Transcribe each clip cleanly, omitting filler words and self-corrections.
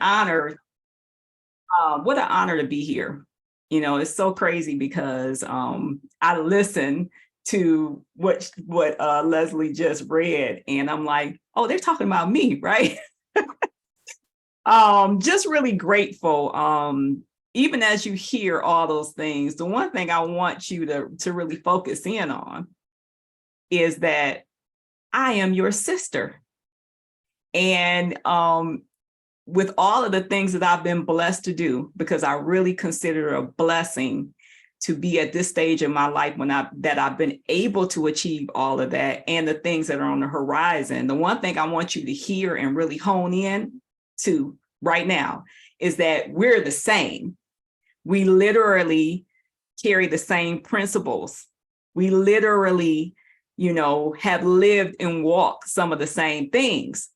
Honor. What an honor to be here. It's so crazy because I listened to what Leslie just read, and I'm like, oh, they're talking about me, right? Just really grateful. Even as you hear all those things, the one thing I want you to really focus in on is that I am your sister. And with all of the things that I've been blessed to do, because I really consider it a blessing to be at this stage in my life that I've been able to achieve all of that and the things that are on the horizon. The one thing I want you to hear and really hone in to right now is that we're the same. We literally carry the same principles. We literally, have lived and walked some of the same things.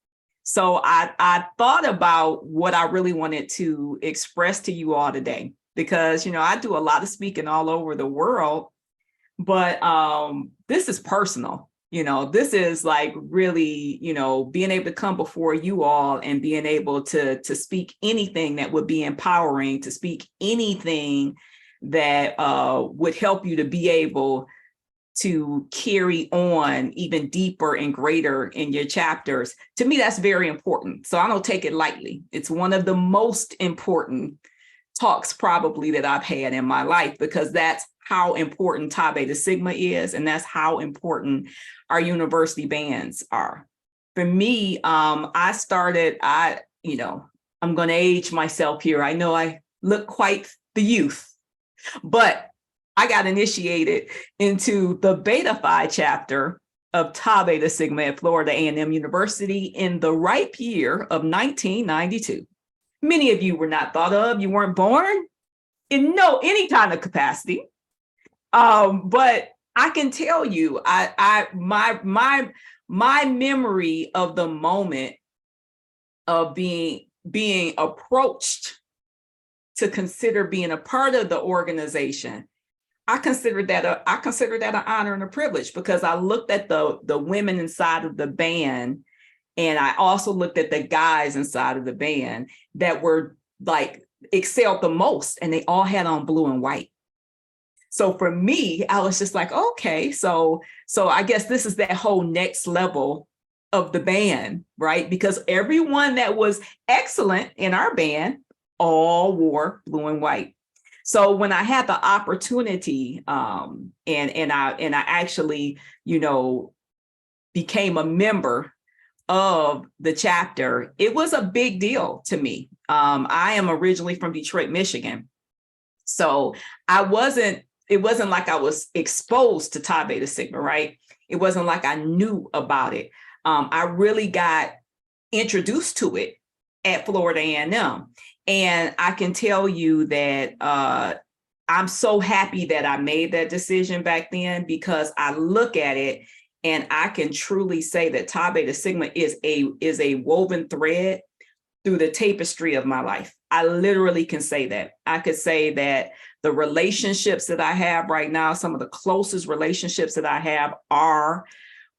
So I thought about what I really wanted to express to you all today, because, I do a lot of speaking all over the world, but this is personal. This is like really, being able to come before you all and being able to speak anything that would be empowering, to speak anything that would help you to be able to carry on even deeper and greater in your chapters. To me, that's very important. So I don't take it lightly. It's one of the most important talks probably that I've had in my life, because that's how important Tau Beta Sigma is. And that's how important our university bands are. For me, I'm going to age myself here. I know I look quite the youth, but I got initiated into the Beta Phi chapter of Tau Beta Sigma at Florida A&M University in the ripe year of 1992. Many of you were not thought of. You weren't born in any kind of capacity. But I can tell you, my memory of the moment of being approached to consider being a part of the organization, I consider that an honor and a privilege, because I looked at the women inside of the band, and I also looked at the guys inside of the band that were like excelled the most, and they all had on blue and white. So for me, I was just like, okay, so I guess this is that whole next level of the band, right? Because everyone that was excellent in our band all wore blue and white. So when I had the opportunity, and I actually, became a member of the chapter, it was a big deal to me. I am originally from Detroit, Michigan. So it wasn't like I was exposed to Tau Beta Sigma, right? It wasn't like I knew about it. I really got introduced to it at Florida A&M. And I can tell you that I'm so happy that I made that decision back then, because I look at it and I can truly say that Tau Beta Sigma is a woven thread through the tapestry of my life. I literally can say that. I could say that the relationships that I have right now, some of the closest relationships that I have are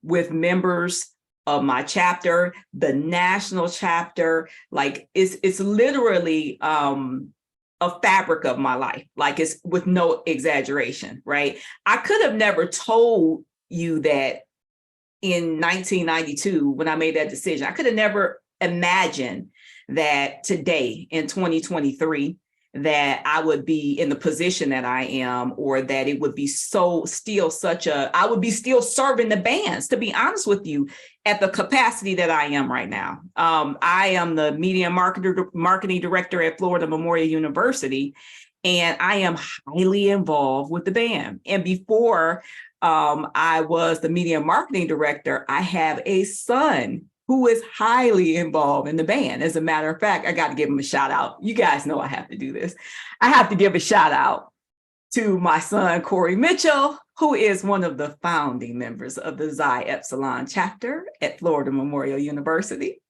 with members of my chapter, the national chapter. Like it's literally a fabric of my life. Like, it's with no exaggeration, right? I could have never told you that in 1992, when I made that decision. I could have never imagined that today in 2023, that I would be in the position that I am, or that it would be I would be still serving the bands, to be honest with you, at the capacity that I am right now. I am the media marketing director at Florida Memorial University, and I am highly involved with the band. And before I was the media marketing director, I have a son who is highly involved in the band. As a matter of fact, I got to give him a shout out. You guys know I have to do this. I have to give a shout out to my son, Brandi Mitchell, who is one of the founding members of the Xi Epsilon chapter at Florida Memorial University,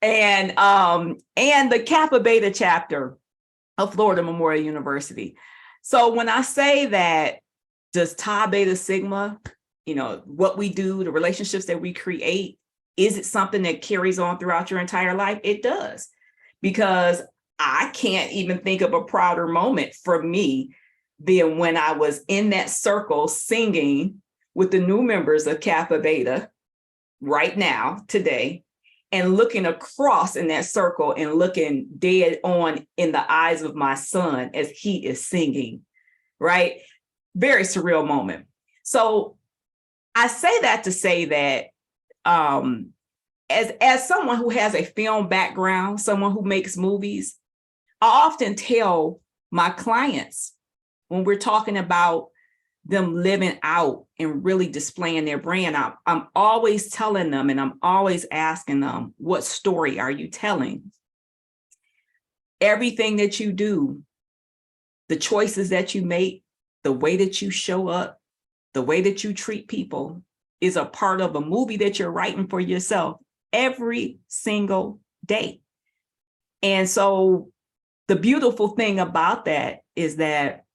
and the Kappa Beta chapter of Florida Memorial University. So when I say that, does Tau Beta Sigma, what we do, the relationships that we create, is it something that carries on throughout your entire life? It does. because I can't even think of a prouder moment for me than when I was in that circle singing with the new members of Kappa Beta right now, today, and looking across in that circle and looking dead on in the eyes of my son as he is singing, right? Very surreal moment. So I say that to say that as someone who has a film background, someone who makes movies, I often tell my clients when we're talking about them living out and really displaying their brand, I'm always telling them, and I'm always asking them, what story are you telling? Everything that you do, the choices that you make, the way that you show up, the way that you treat people is a part of a movie that you're writing for yourself every single day. And so the beautiful thing about that is that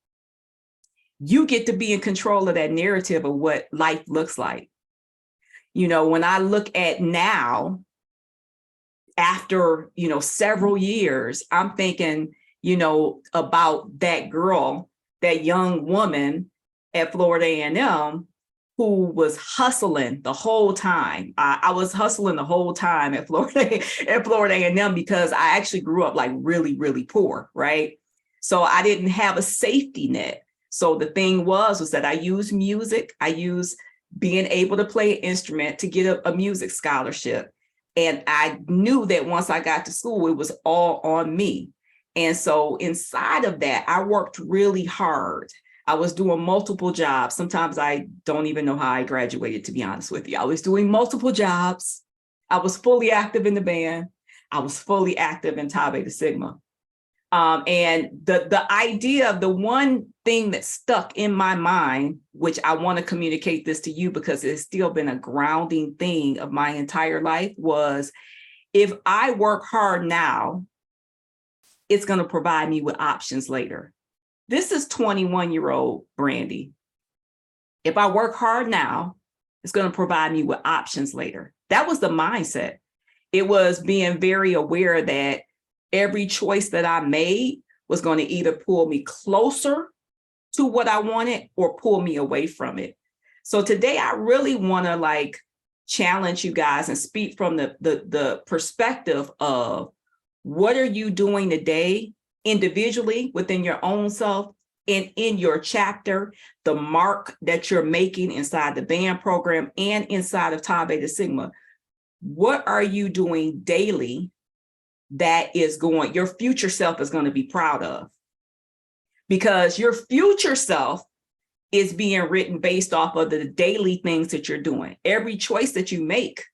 you get to be in control of that narrative of what life looks like. You know, when I look at now, after, several years, I'm thinking, about that girl, that young woman at Florida A&M who was hustling the whole time. I was hustling the whole time at Florida A&M because I actually grew up like really, really poor, right? So I didn't have a safety net. So the thing was that I used music. I used being able to play an instrument to get a music scholarship. And I knew that once I got to school, it was all on me. And so inside of that, I worked really hard. I was doing multiple jobs. Sometimes I don't even know how I graduated, to be honest with you. I was doing multiple jobs. I was fully active in the band. I was fully active in Tau Beta Sigma. And the idea of the one thing that stuck in my mind, which I want to communicate this to you because it's still been a grounding thing of my entire life, was if I work hard now, it's going to provide me with options later. This is 21-year-old Brandi. If I work hard now, it's going to provide me with options later. That was the mindset. It was being very aware that every choice that I made was going to either pull me closer to what I wanted or pull me away from it. So today I really want to challenge you guys and speak from the perspective of what are you doing today individually within your own self and in your chapter, the mark that you're making inside the band program and inside of Tau Beta Sigma. What are you doing daily that is your future self is going to be proud of? Because your future self is being written based off of the daily things that you're doing. Every choice that you make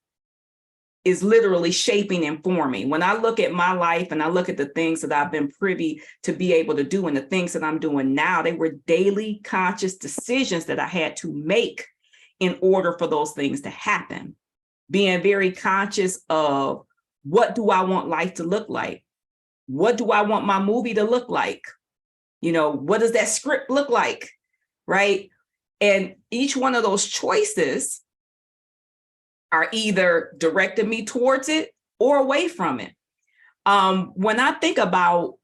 is literally shaping and forming. When I look at my life and I look at the things that I've been privy to be able to do and the things that I'm doing now, they were daily conscious decisions that I had to make in order for those things to happen. Being very conscious of what do I want life to look like? What do I want my movie to look like? What does that script look like? Right? And each one of those choices are either directing me towards it or away from it. When I think about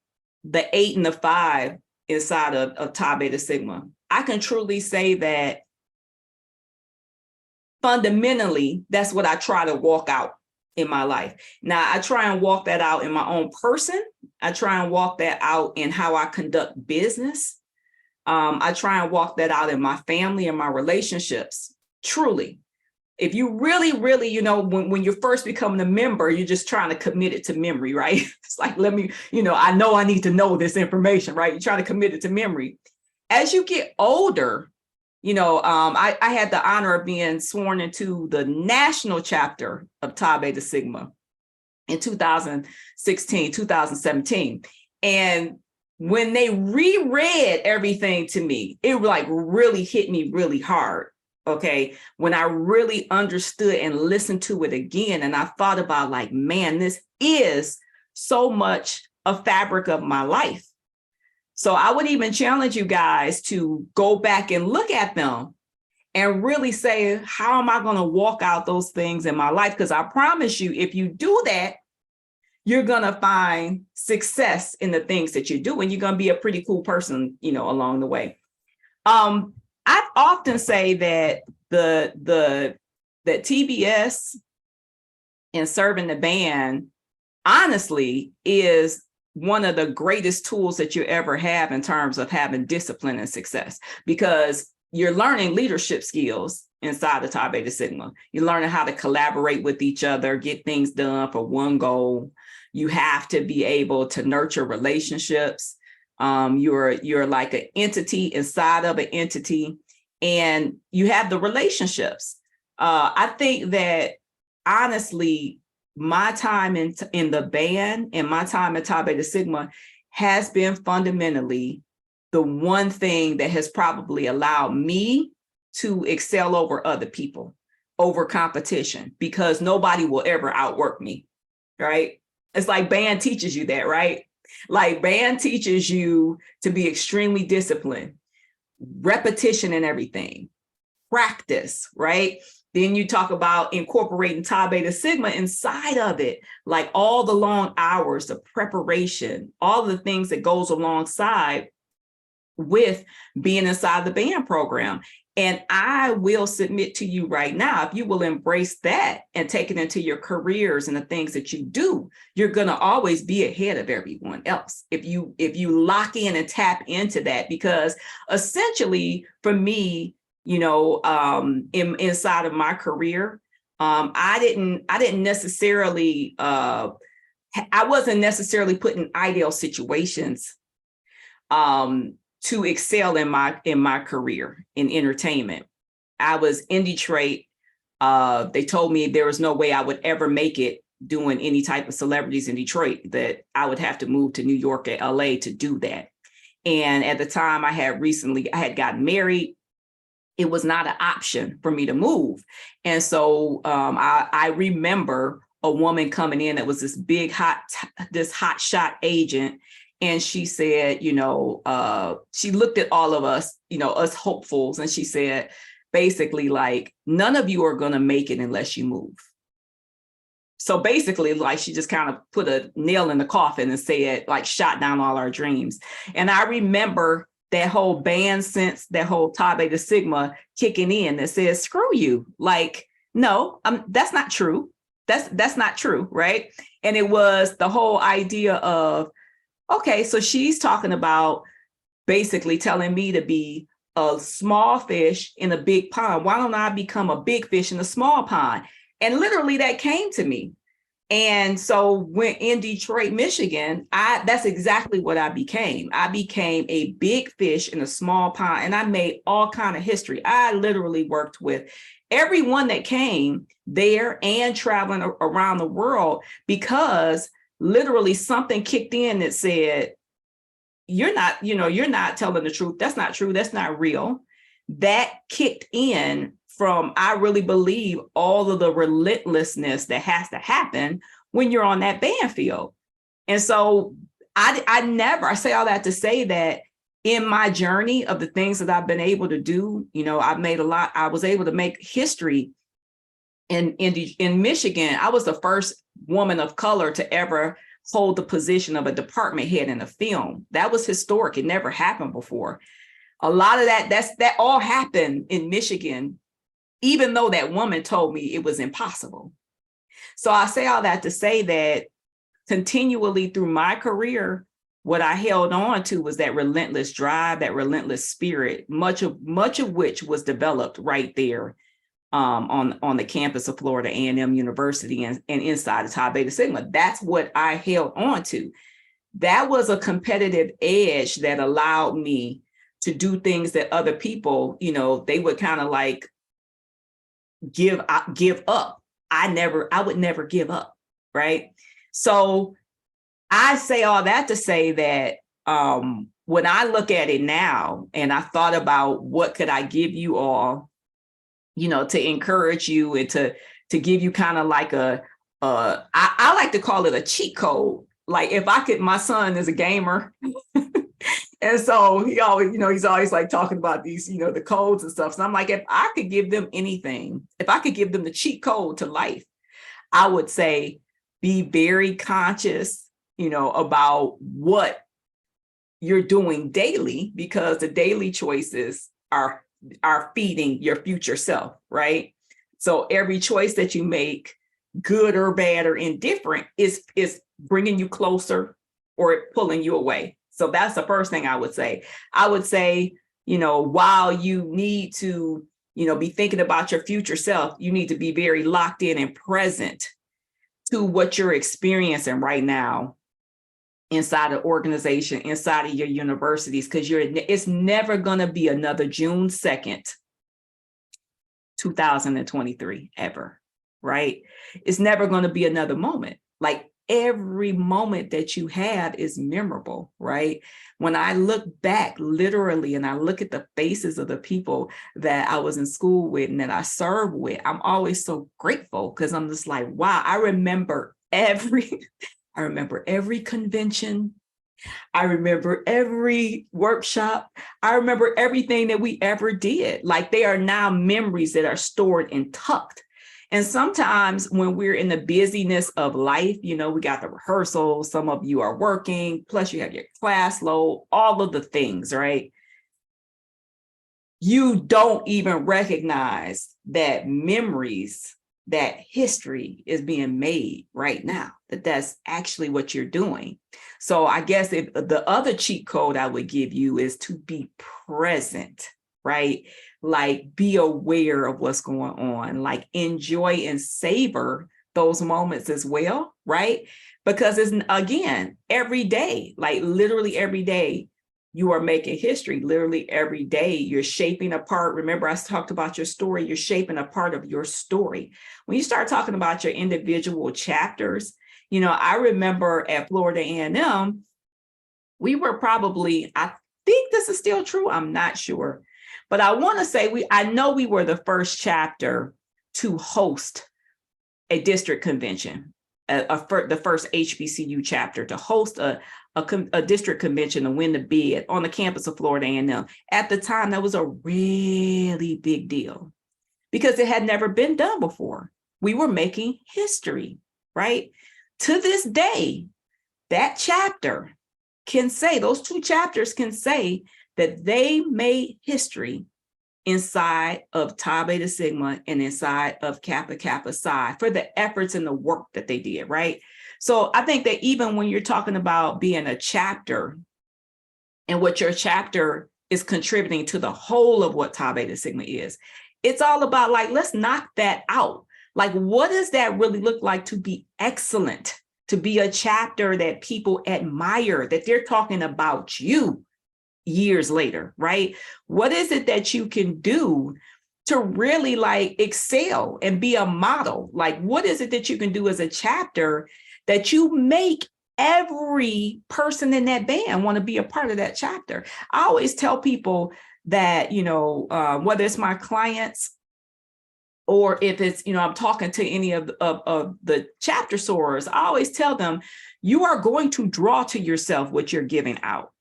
the 8 and the 5 inside of Tau Beta Sigma, I can truly say that fundamentally, that's what I try to walk out in my life. Now, I try and walk that out in my own person. I try and walk that out in how I conduct business. I try and walk that out in my family and my relationships, truly. If you really, when you're first becoming a member, you're just trying to commit it to memory, right? It's like, I know I need to know this information, right? You're trying to commit it to memory. As you get older, I had the honor of being sworn into the national chapter of Tau Beta Sigma in 2016, 2017. And when they reread everything to me, it really hit me really hard. Okay, when I really understood and listened to it again, and I thought about man, this is so much a fabric of my life. So I would even challenge you guys to go back and look at them and really say, how am I going to walk out those things in my life? Because I promise you, if you do that, you're going to find success in the things that you do, and you're going to be a pretty cool person, along the way. I often say that that TBS and serving the band, honestly, is one of the greatest tools that you ever have in terms of having discipline and success, because you're learning leadership skills inside the Tau Beta Sigma. You're learning how to collaborate with each other, get things done for one goal. You have to be able to nurture relationships. You're like an entity inside of an entity, and you have the relationships. I think that, honestly, my time in the band and my time at Tau Beta Sigma has been fundamentally the one thing that has probably allowed me to excel over other people, over competition, because nobody will ever outwork me, right? It's like band teaches you that, right? Like band teaches you to be extremely disciplined, repetition and everything, practice, right? Then you talk about incorporating Tau Beta Sigma inside of it, like all the long hours, the preparation, all the things that goes alongside with being inside the band program. And I will submit to you right now, if you will embrace that and take it into your careers and the things that you do, you're going to always be ahead of everyone else. If you lock in and tap into that, because essentially for me, inside of my career, I didn't necessarily, I wasn't necessarily put in ideal situations to excel in my career in entertainment. I was in Detroit. They told me there was no way I would ever make it doing any type of celebrities in Detroit, that I would have to move to New York or LA to do that. And at the time I had gotten married. It was not an option for me to move. And so I remember a woman coming in that was this big, hot shot agent. And she said, she looked at all of us, us hopefuls, and she said, basically, like, none of you are going to make it unless you move. So basically, like, she just kind of put a nail in the coffin and said, like, shot down all our dreams. And I remember that whole band sense, that whole Tau Beta Sigma kicking in that says, screw you. Like, no, that's not true. That's not true, right? And it was the whole idea of, okay, so she's talking about basically telling me to be a small fish in a big pond. Why don't I become a big fish in a small pond? And literally that came to me. And so when in Detroit, Michigan, that's exactly what I became. I became a big fish in a small pond, and I made all kind of history. I literally worked with everyone that came there and traveling around the world, because literally something kicked in that said, you're not telling the truth. That's not true. That's not real. That kicked in from, I really believe, all of the relentlessness that has to happen when you're on that band field. And so I say all that to say that in my journey of the things that I've been able to do, I was able to make history in Michigan. I was the first woman of color to ever hold the position of a department head in a film. That was historic. It never happened before. A lot of that all happened in Michigan, even though that woman told me it was impossible. So I say all that to say that continually through my career, what I held on to was that relentless drive, that relentless spirit, much of which was developed right there on the campus of Florida A&M University and inside of Tau Beta Sigma. That's what I held on to. That was a competitive edge that allowed me to do things that other people, they would kind of like give up. I would never give up, right? So I say all that to say that when I look at it now, and I thought about what could I give you all, to encourage you and to give you kind of like I like to call it a cheat code. Like, if I could, my son is a gamer. And so he always, he's always like talking about these, the codes and stuff. So I'm like, if I could give them anything, if I could give them the cheat code to life, I would say, be very conscious, about what you're doing daily, because the daily choices are feeding your future self, right? So every choice that you make, good or bad or indifferent, is bringing you closer or pulling you away. So that's the first thing I would say. I would say, while you need to, be thinking about your future self, you need to be very locked in and present to what you're experiencing right now inside the organization, inside of your universities, because it's never going to be another June 2nd, 2023 ever, right? It's never going to be another moment. Like, every moment that you have is memorable, right? When I look back literally and I look at the faces of the people that I was in school with and that I served with, I'm always so grateful, because I'm just like, wow, I remember every convention. I remember every workshop. I remember everything that we ever did. Like, they are now memories that are stored and tucked. And sometimes when we're in the busyness of life, we got the rehearsals, some of you are working, plus you have your class load, all of the things, right? You don't even recognize that memories, that history is being made right now, that's actually what you're doing. So I guess if the other cheat code I would give you is to be present, right? Like, be aware of what's going on, like enjoy and savor those moments as well, right? Because it's, again, every day, like literally every day, you are making history. Literally every day, you're shaping a part. Remember, I talked about your story. You're shaping a part of your story. When you start talking about your individual chapters, I remember at Florida A&M, we were probably, I think this is still true, I'm not sure, but I want to say I know we were the first chapter to host a district convention, the first HBCU chapter to host a district convention to win the bid on the campus of Florida A&M. At the time, that was a really big deal because it had never been done before. We were making history, right? To this day, that chapter can say, those two chapters can say that they made history inside of Tau Beta Sigma and inside of Kappa Kappa Psi for the efforts and the work that they did, right? So I think that even when you're talking about being a chapter and what your chapter is contributing to the whole of what Tau Beta Sigma is, it's all about, like, let's knock that out. Like, what does that really look like to be excellent, to be a chapter that people admire, that they're talking about you years later, right? What is it that you can do to really like excel and be a model? Like, what is it that you can do as a chapter that you make every person in that band want to be a part of that chapter? I always tell people that, whether it's my clients or if it's, I'm talking to any of the chapter sorors, I always tell them, you are going to draw to yourself what you're giving out.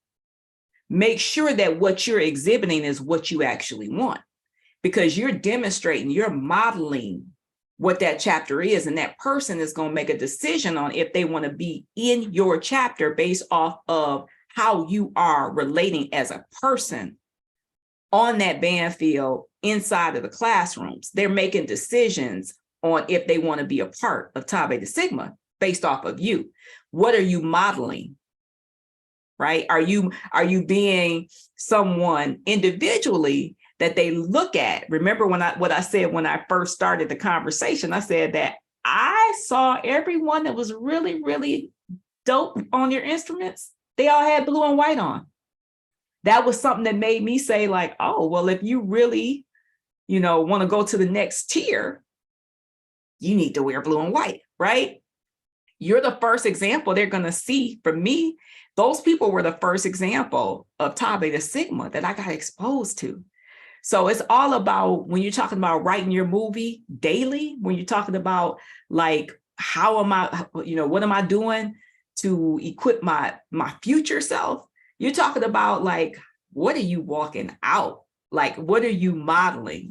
Make sure that what you're exhibiting is what you actually want, because you're demonstrating, you're modeling what that chapter is, and that person is going to make a decision on if they want to be in your chapter based off of how you are relating as a person on that band field inside of the classrooms. They're making decisions on if they want to be a part of Tau Beta Sigma based off of you. What are you modeling? Right? Are you being someone individually that they look at? Remember what I said when I first started the conversation, I said that I saw everyone that was really, really dope on your instruments. They all had blue and white on. That was something that made me say, like, oh, well, if you really, want to go to the next tier, you need to wear blue and white, right? You're the first example they're going to see from me. Those people were the first example of Tau Beta Sigma that I got exposed to. So it's all about, when you're talking about writing your movie daily, when you're talking about, like, how am I, what am I doing to equip my future self? You're talking about, like, what are you walking out Like, what are you modeling,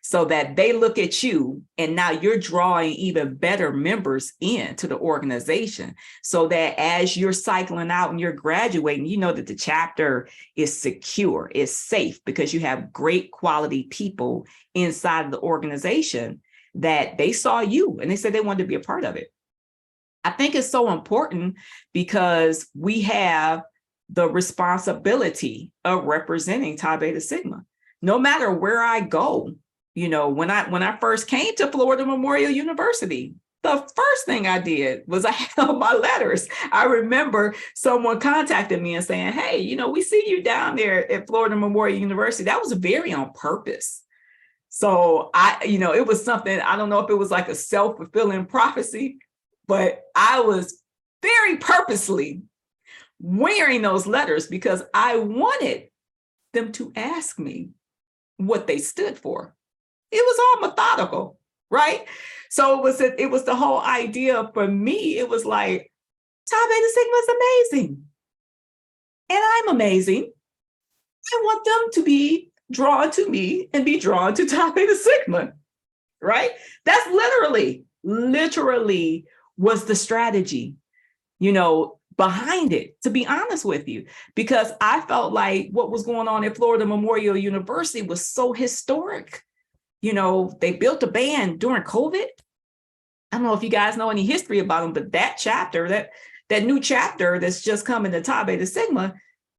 so that they look at you and now you're drawing even better members into the organization, so that as you're cycling out and you're graduating, you know that the chapter is secure, is safe, because you have great quality people inside of the organization that they saw you and they said they wanted to be a part of it. I think it's so important because we have the responsibility of representing Tau Beta Sigma. No matter where I go, when I first came to Florida Memorial University, the first thing I did was I held my letters. I remember someone contacted me and saying, hey, we see you down there at Florida Memorial University. That was very on purpose. So it was something, I don't know if it was like a self-fulfilling prophecy, but I was very purposely wearing those letters because I wanted them to ask me what they stood for. It was all methodical, right? So it was the whole idea for me. It was like, Tau Beta Sigma is amazing. And I'm amazing. I want them to be drawn to me and be drawn to Tau Beta Sigma, right? That's literally was the strategy, behind it, to be honest with you, because I felt like what was going on at Florida Memorial University was so historic. They built a band during COVID. I don't know if you guys know any history about them, but that chapter, that new chapter that's just coming to Tau Beta Sigma,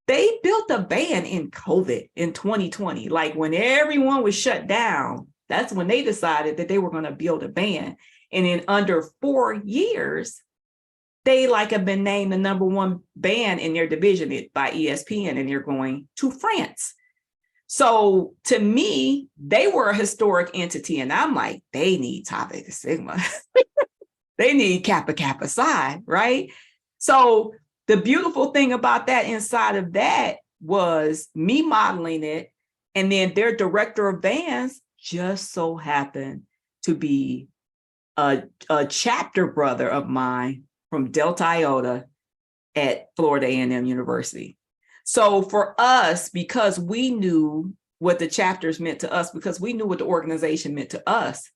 they built a band in COVID in 2020. Like when everyone was shut down, that's when they decided that they were going to build a band. And in under 4 years, they have been named the #1 band in their division by ESPN, and they're going to France. So to me, they were a historic entity. And I'm like, they need Tau Beta Sigma. They need Kappa Kappa Psi, right? So the beautiful thing about that inside of that was me modeling it. And then their director of bands just so happened to be a chapter brother of mine from Delta Iota at Florida A&M University. So for us, because we knew what the chapters meant to us, because we knew what the organization meant to us,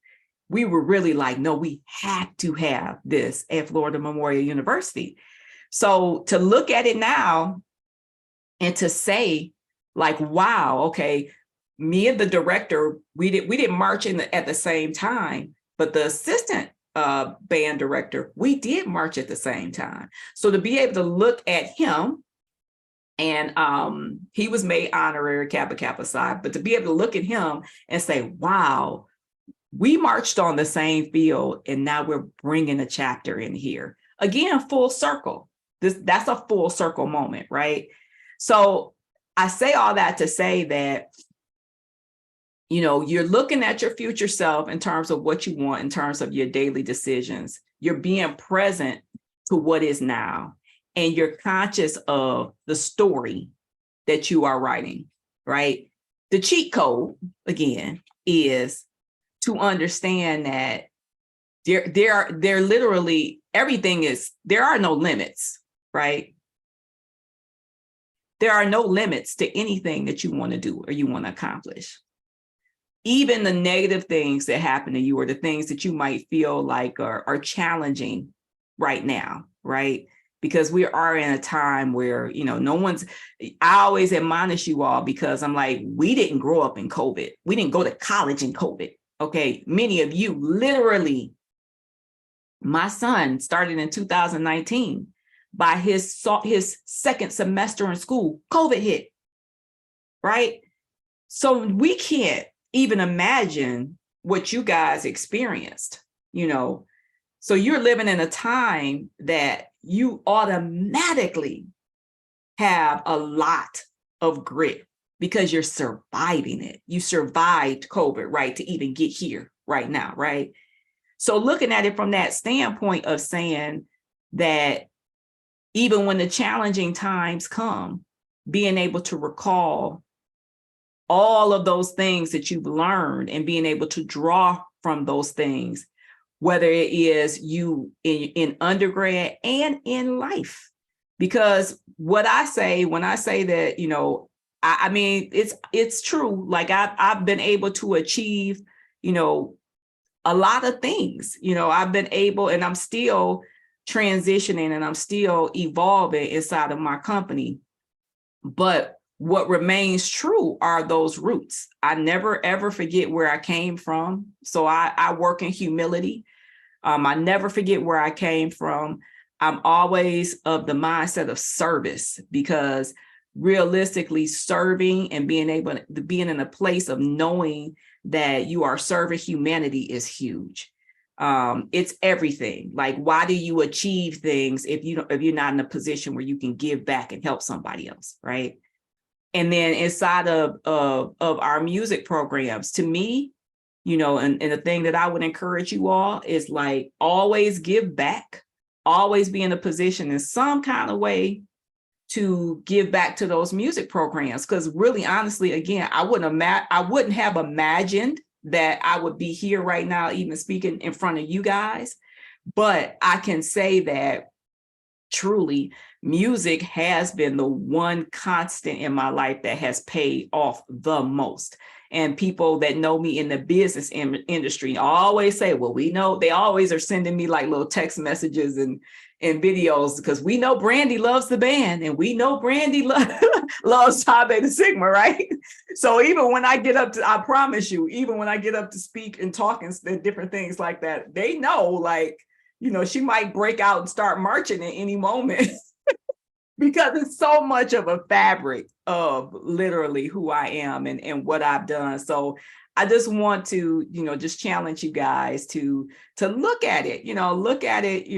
we were really like, no, we had to have this at Florida Memorial University. So to look at it now and to say like, wow, okay, me and the director, we didn't march at the same time, but the assistant band director, we did march at the same time. So to be able to look at him, and he was made honorary Kappa Kappa Psi, but to be able to look at him and say, wow, we marched on the same field and now we're bringing a chapter in here. Again, full circle. That's a full circle moment, right? So I say all that to say that, you're looking at your future self in terms of what you want, in terms of your daily decisions. You're being present to what is now, and you're conscious of the story that you are writing, right? The cheat code, again, is to understand that there literally everything is, there are no limits, right? There are no limits to anything that you want to do or you want to accomplish. Even the negative things that happen to you or the things that you might feel like are challenging right now, right? Because we are in a time where, I always admonish you all because I'm like, we didn't grow up in COVID. We didn't go to college in COVID. Okay. Many of you literally, my son started in 2019. By his second semester in school, COVID hit, right? So we can't even imagine what you guys experienced, So you're living in a time that you automatically have a lot of grit because you're surviving it. You survived COVID, right, to even get here right now, right? So looking at it from that standpoint of saying that even when the challenging times come, being able to recall all of those things that you've learned and being able to draw from those things, whether it is you in undergrad and in life. Because what I say, when I say that, I mean, it's true. Like I've been able to achieve, a lot of things. I've been able, and I'm still transitioning and I'm still evolving inside of my company. But what remains true are those roots. I never ever forget where I came from. So I work in humility. I never forget where I came from. I'm always of the mindset of service, because realistically serving and being able to be in a place of knowing that you are serving humanity is huge. It's everything. Like, why do you achieve things if you're not in a position where you can give back and help somebody else, right? And then inside of our music programs, to me, and the thing that I would encourage you all is like, always give back, always be in a position in some kind of way to give back to those music programs. Because really, honestly, again, I wouldn't have imagined that I would be here right now, even speaking in front of you guys. But I can say that truly, music has been the one constant in my life that has paid off the most. And people that know me in the business industry always say, well, we know, they always are sending me like little text messages and videos, because we know Brandi loves the band and we know Brandi loves Phi Beta Sigma, right? So even when I get up to, I promise you, even when I get up to speak and talk and different things like that, they know, like, she might break out and start marching at any moment because it's so much of a fabric of literally who I am and what I've done. So I just want to, just challenge you guys to look at it, look at it,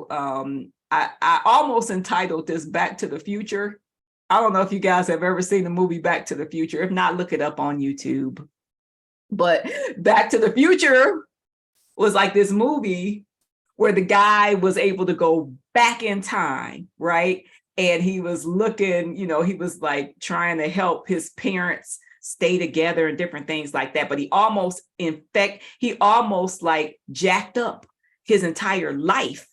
I almost entitled this Back to the Future. I don't know if you guys have ever seen the movie Back to the Future. If not, look it up on YouTube. But Back to the Future was like this movie where the guy was able to go back in time, right? And he was looking, he was like trying to help his parents stay together and different things like that. But he almost like jacked up his entire life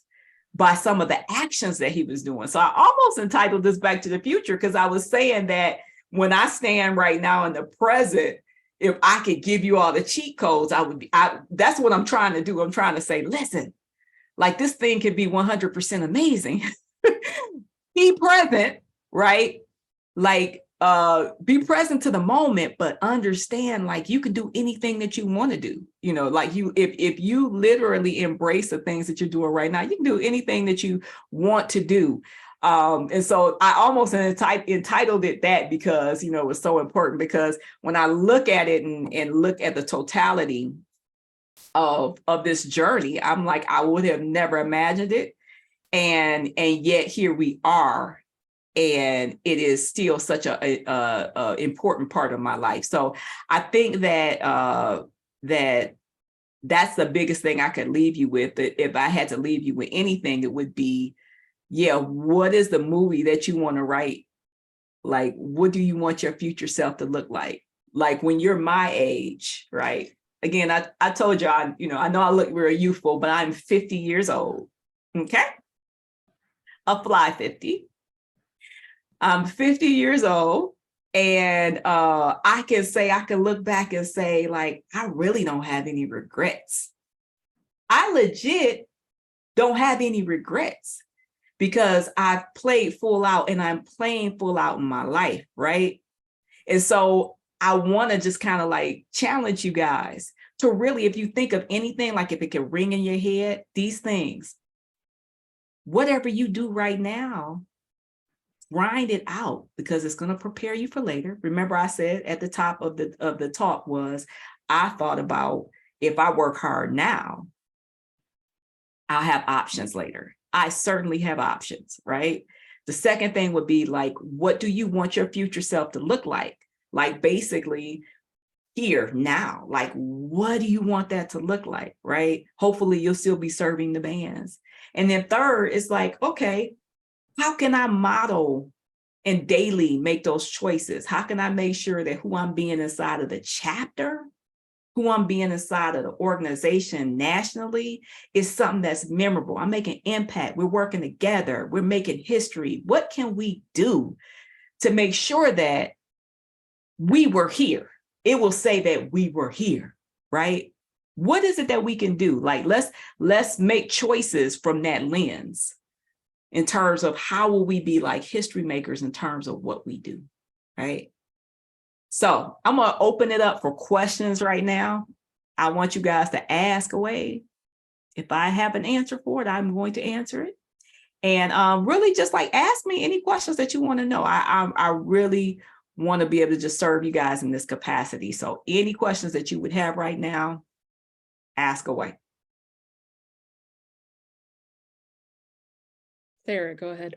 by some of the actions that he was doing. So I almost entitled this Back to the Future, because I was saying that when I stand right now in the present, if I could give you all the cheat codes, that's what I'm trying to do. I'm trying to say, listen, like, this thing could be 100% amazing. Be present, right? Like, be present to the moment, but understand, like, you can do anything that you want to do. Like, if you literally embrace the things that you're doing right now, you can do anything that you want to do. And so I almost entitled it that, because, it was so important, because when I look at it and look at the totality of this journey, I'm like, I would have never imagined it. And yet here we are. And it is still such a important part of my life. So I think that that's the biggest thing I could leave you with. If I had to leave you with anything, it would be, what is the movie that you want to write? Like, what do you want your future self to look like? Like, when you're my age, right? Again, I told you, I know I look real youthful, but I'm 50 years old. Okay. A fly 50. I'm 50 years old, and I can look back and say, like, I really don't have any regrets. I legit don't have any regrets, because I've played full out and I'm playing full out in my life, right? And so I want to just kind of like challenge you guys to really, if you think of anything, like if it can ring in your head, these things, whatever you do right now, grind it out, because it's going to prepare you for later. Remember, I said at the top of the talk was, I thought about, if I work hard now, I'll have options later. I certainly have options, right? The second thing would be like, what do you want your future self to look like? Like, basically here now, like, what do you want that to look like, right? Hopefully you'll still be serving the bands. And then third is like, okay, how can I model and daily make those choices? How can I make sure that who I'm being inside of the chapter, who I'm being inside of the organization nationally, is something that's memorable? I'm making impact. We're working together. We're making history. What can we do to make sure that we were here. It will say that we were here, right? What is it that we can do? Like, let's make choices from that lens in terms of how will we be like history makers in terms of what we do, right? So I'm going to open it up for questions right now. I want you guys to ask away. If I have an answer for it, I'm going to answer it. And really just like ask me any questions that you want to know. I really want to be able to just serve you guys in this capacity. So any questions that you would have right now, ask away. Sarah, go ahead.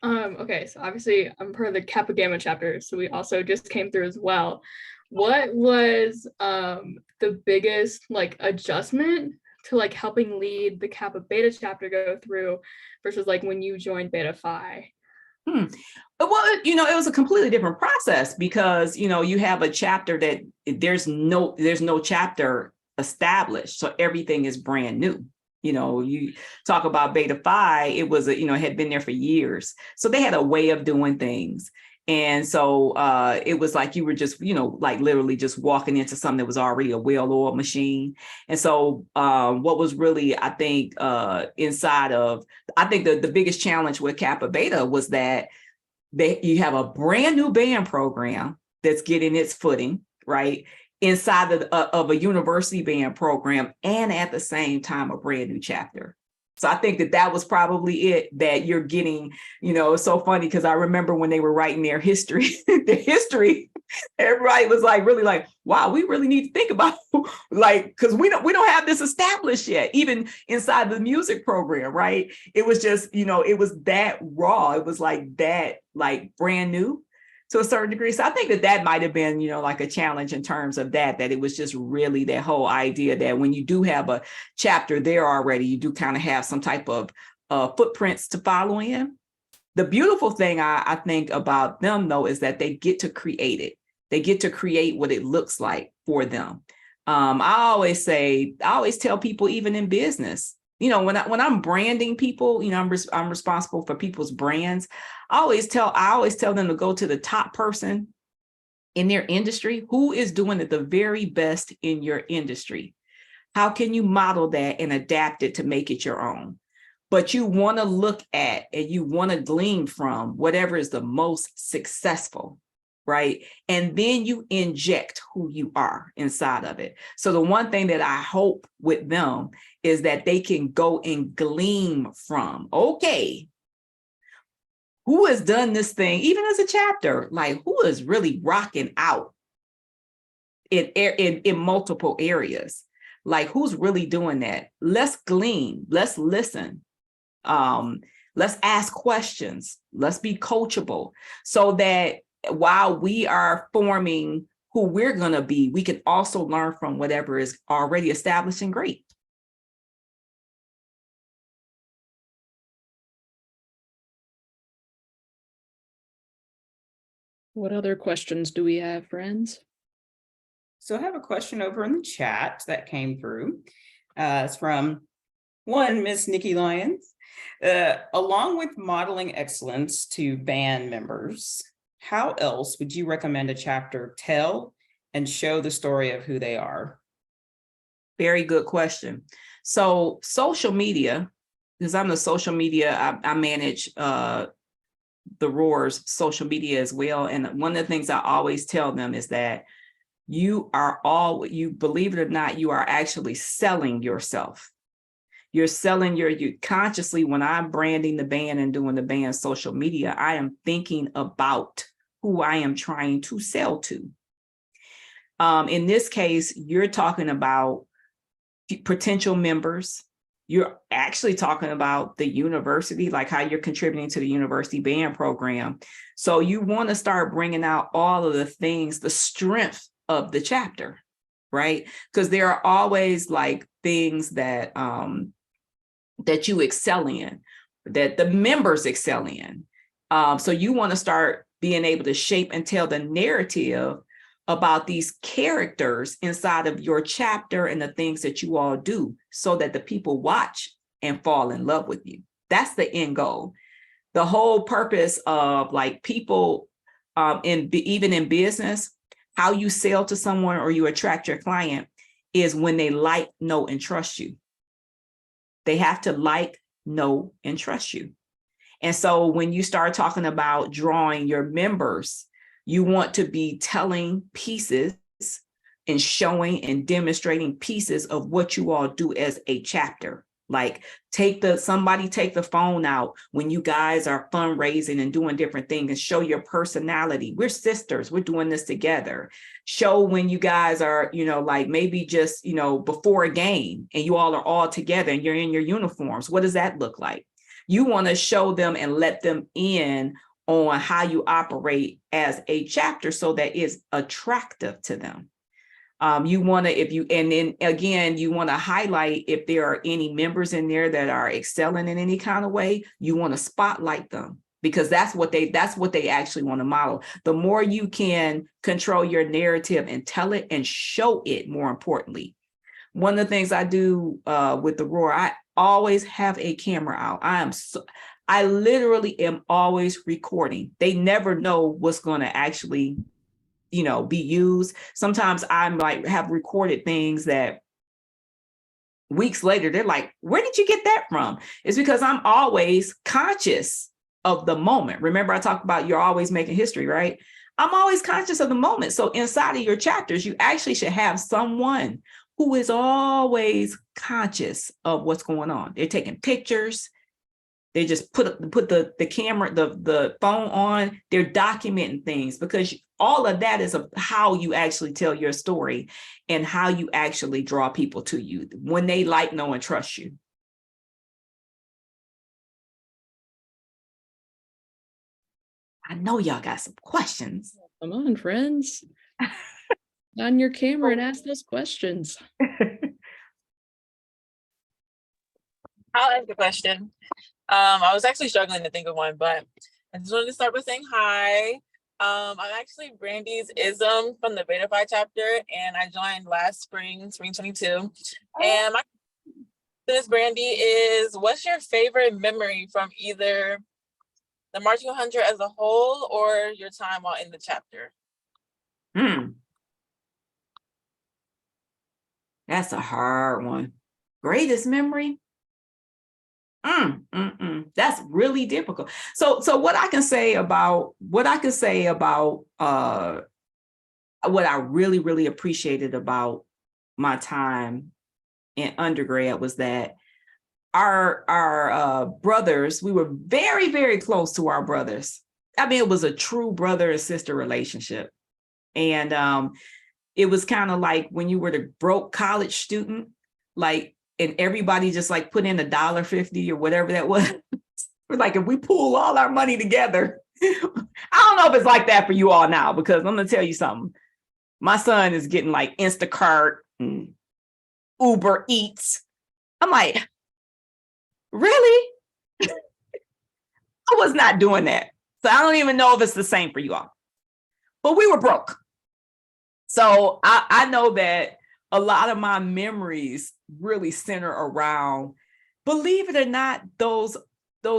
Okay, so obviously I'm part of the Kappa Gamma chapter, so we also just came through as well. What was the biggest like adjustment to like helping lead the Kappa Beta chapter go through versus like when you joined Beta Phi? Well, it was a completely different process because, you have a chapter that there's no chapter established. So everything is brand new. You talk about Beta Phi, it was, it had been there for years. So they had a way of doing things. And so it was like you were just, like literally just walking into something that was already a well-oiled machine. And so what was really, I think, inside of, I think the biggest challenge with Kappa Beta was that you have a brand new band program that's getting its footing, right? Inside of a university band program, and at the same time, a brand new chapter. So I think that was probably it, that you're getting, it's so funny because I remember when they were writing their history, everybody was like, really like, wow, we really need to think about like, because we don't have this established yet, even inside the music program, right? It was just, it was that raw. It was like that, like brand new to a certain degree. So I think that might have been, like a challenge in terms of that it was just really that whole idea that when you do have a chapter there already, you do kind of have some type of footprints to follow in. The beautiful thing I think about them though, is that they get to create it. They get to create what it looks like for them. I always tell people, even in business, when I'm branding people, I'm responsible for people's brands. I always tell them to go to the top person in their industry who is doing it the very best in your industry. How can you model that and adapt it to make it your own? But you want to look at and you want to glean from whatever is the most successful, right? And then you inject who you are inside of it. So the one thing that I hope with them is that they can go and glean from, okay, who has done this thing, even as a chapter, like who is really rocking out in multiple areas? Like who's really doing that? Let's glean, let's listen. Let's ask questions. Let's be coachable so that while we are forming who we're going to be, we can also learn from whatever is already established and great. What other questions do we have, friends? So I have a question over in the chat that came through. It's from one Miss Nikki Lyons. Along with modeling excellence to band members, how else would you recommend a chapter tell and show the story of who they are? Very good question. So social media, because I'm the social media, I manage the Roar's social media as well. And one of the things I always tell them is that you believe it or not, you are actually selling yourself. You're selling you consciously. When I'm branding the band and doing the band's social media, I am thinking about who I am trying to sell to. In this case, you're talking about potential members. You're actually talking about the university, like how you're contributing to the university band program. So you want to start bringing out all of the things, the strength of the chapter, right? Because there are always like things that that you excel in, that the members excel in. So you want to start being able to shape and tell the narrative about these characters inside of your chapter and the things that you all do so that the people watch and fall in love with you. That's the end goal. The whole purpose of like people even in business, how you sell to someone or you attract your client is when they like, know, and trust you. They have to like, know, and trust you. And so when you start talking about drawing your members, you want to be telling pieces and showing and demonstrating pieces of what you all do as a chapter. Like somebody take the phone out when you guys are fundraising and doing different things and show your personality. We're sisters, we're doing this together. Show when you guys are, like maybe just, before a game and you all are all together and you're in your uniforms. What does that look like? You want to show them and let them in on how you operate as a chapter so that it's attractive to them. You want to, and then again, you want to highlight if there are any members in there that are excelling in any kind of way, you want to spotlight them because that's what they actually want to model. The more you can control your narrative and tell it and show it, more importantly. One of the things I do with the Roar, I always have a camera out. I literally am always recording. They never know what's going to actually be used. Sometimes I'm like have recorded things that weeks later, they're like, where did you get that from? It's because I'm always conscious of the moment. Remember, I talked about you're always making history, right? I'm always conscious of the moment. So inside of your chapters, you actually should have someone who is always conscious of what's going on. They're taking pictures. They just put the camera, the phone on. They're documenting things because all of that is how you actually tell your story and how you actually draw people to you when they like, know, and trust you. I know y'all got some questions. Come on, friends. On your camera and ask those questions. I'll ask a question. I was actually struggling to think of one, but I just wanted to start by saying hi. I'm actually Brandi's ISM from the Beta Phi chapter, and I joined last spring 22. And my question to Miss Brandi is, what's your favorite memory from either the Marching 100 as a whole or your time while in the chapter? That's a hard one. Greatest memory? That's really difficult. So what I can say about what I really, really appreciated about my time in undergrad was that our brothers, we were very, very close to our brothers. I mean, it was a true brother and sister relationship. And it was kind of like when you were the broke college student, like, and everybody just like put in $1.50 or whatever that was. Like if we pool all our money together, I don't know if it's like that for you all now, because I'm gonna tell you something. My son is getting like Instacart and Uber Eats. I'm like, really? I was not doing that. So I don't even know if it's the same for you all. But we were broke. So I know that a lot of my memories really center around, believe it or not, those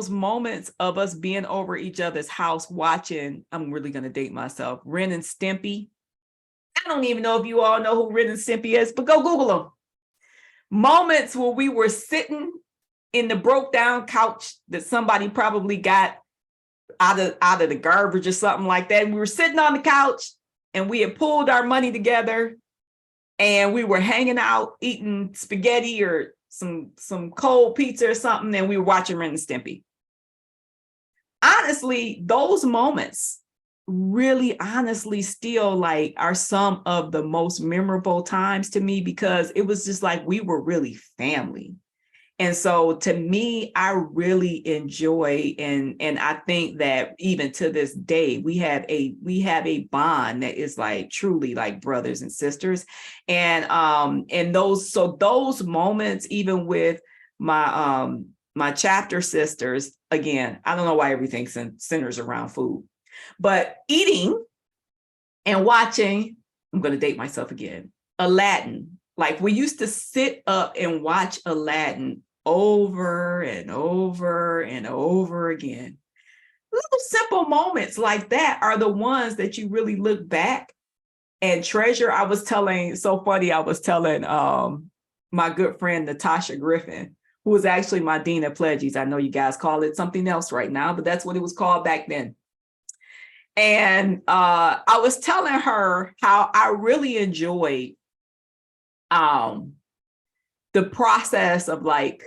moments of us being over each other's house watching, I'm really going to date myself, Ren and Stimpy. I don't even know if you all know who Ren and Stimpy is, but go Google them. Moments where we were sitting in the broke down couch that somebody probably got out of the garbage or something like that. And we were sitting on the couch and we had pulled our money together and we were hanging out eating spaghetti or some cold pizza or something, and we were watching Ren and Stimpy. Honestly, those moments really honestly still like are some of the most memorable times to me, because it was just like we were really family. And so to me, I really enjoy and I think that even to this day, we have a bond that is like truly like brothers and sisters. And those moments, even with my chapter sisters, again, I don't know why everything centers around food, but eating and watching, I'm going to date myself again, Aladdin. Like we used to sit up and watch Aladdin over and over and over again. little simple moments like that are the ones that you really look back and treasure. I was telling my good friend Natasha Griffin, who was actually my dean of pledges. I know you guys call it something else right now, but that's what it was called back then. And I was telling her how I really enjoyed the process of like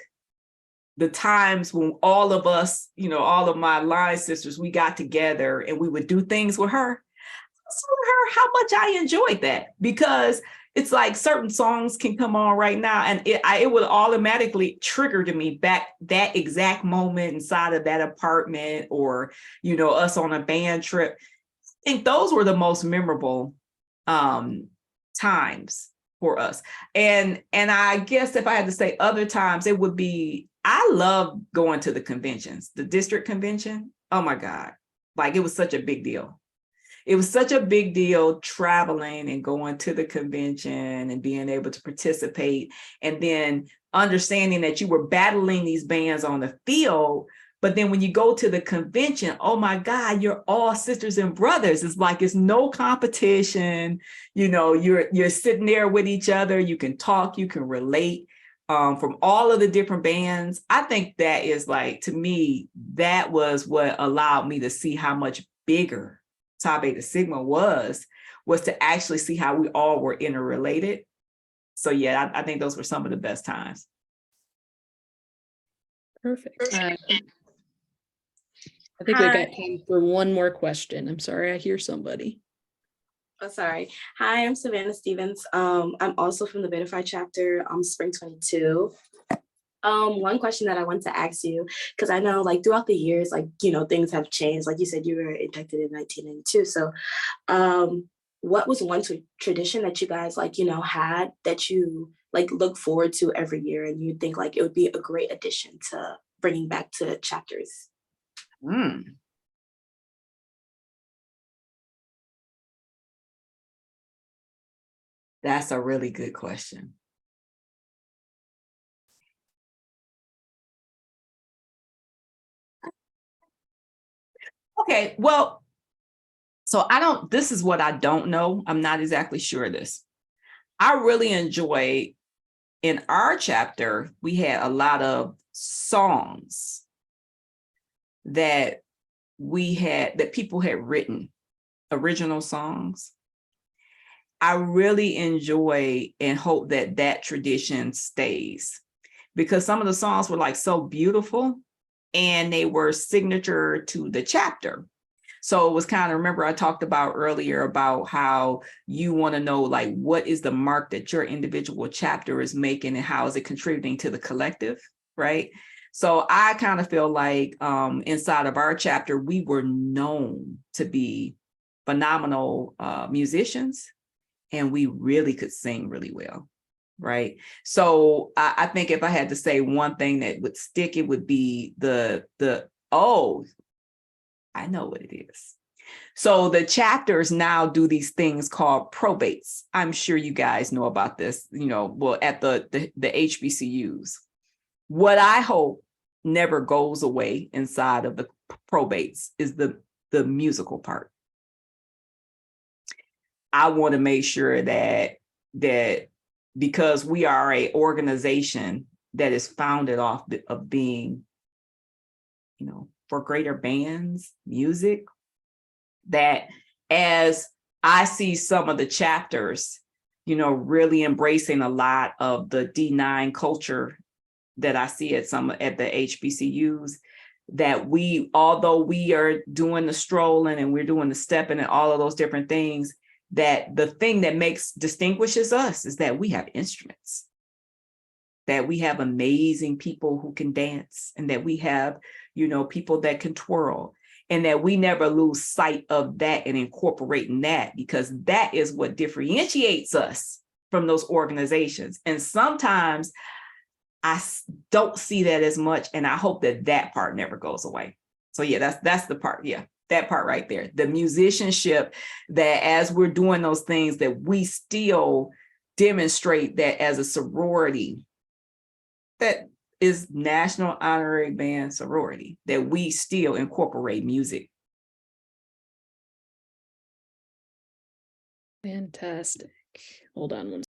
the times when all of us, all of my line sisters, we got together and we would do things with her. I was telling her how much I enjoyed that, because it's like certain songs can come on right now and it would automatically trigger to me back that exact moment inside of that apartment, or, us on a band trip. I think those were the most memorable times for us. And I guess if I had to say other times, it would be, I love going to the conventions, the district convention. Oh my God. Like, it was such a big deal. It was such a big deal traveling and going to the convention and being able to participate, and then understanding that you were battling these bands on the field. But then when you go to the convention, oh my God, you're all sisters and brothers. It's like, it's no competition. You're sitting there with each other. You can talk, you can relate from all of the different bands. I think that is like, to me, that was what allowed me to see how much bigger Tau Beta Sigma was to actually see how we all were interrelated. So yeah, I think those were some of the best times. Perfect. I think we Hi. got time for one more question. I'm sorry, I hear somebody. Oh, sorry. Hi, I'm Savannah Stevens. I'm also from the Beta chapter, Spring 22. One question that I want to ask you, because I know like throughout the years, like, things have changed. Like you said, you were inducted in 1992. So what was one tradition that you guys had that you like look forward to every year and you think like it would be a great addition to bringing back to chapters? That's a really good question. Okay, well, so this is what I don't know. I'm not exactly sure of this. I really enjoy, in our chapter, we had a lot of songs that people had written, original songs. I really enjoy and hope that tradition stays, because some of the songs were like so beautiful and they were signature to the chapter. So it was kind of, remember I talked about earlier about how you want to know like what is the mark that your individual chapter is making and how is it contributing to the collective, right? So I kind of feel like inside of our chapter, we were known to be phenomenal musicians, and we really could sing really well, right? So I think if I had to say one thing that would stick, it would be I know what it is. So the chapters now do these things called probates. I'm sure you guys know about this, at the HBCUs. What I hope never goes away inside of the probates is the musical part. I want to make sure that because we are an organization that is founded off of being, for greater bands, music, that as I see some of the chapters, really embracing a lot of the D9 culture that I see at the HBCUs, that although we are doing the strolling and we're doing the stepping and all of those different things, that the thing that distinguishes us is that we have instruments, that we have amazing people who can dance, and that we have, people that can twirl, and that we never lose sight of that and incorporating that, because that is what differentiates us from those organizations. And sometimes I don't see that as much, and I hope that part never goes away. So yeah, that's the part. Yeah, that part right there, the musicianship, that as we're doing those things, that we still demonstrate that as a sorority, that is National Honorary Band Sorority, that we still incorporate music. Fantastic. Hold on one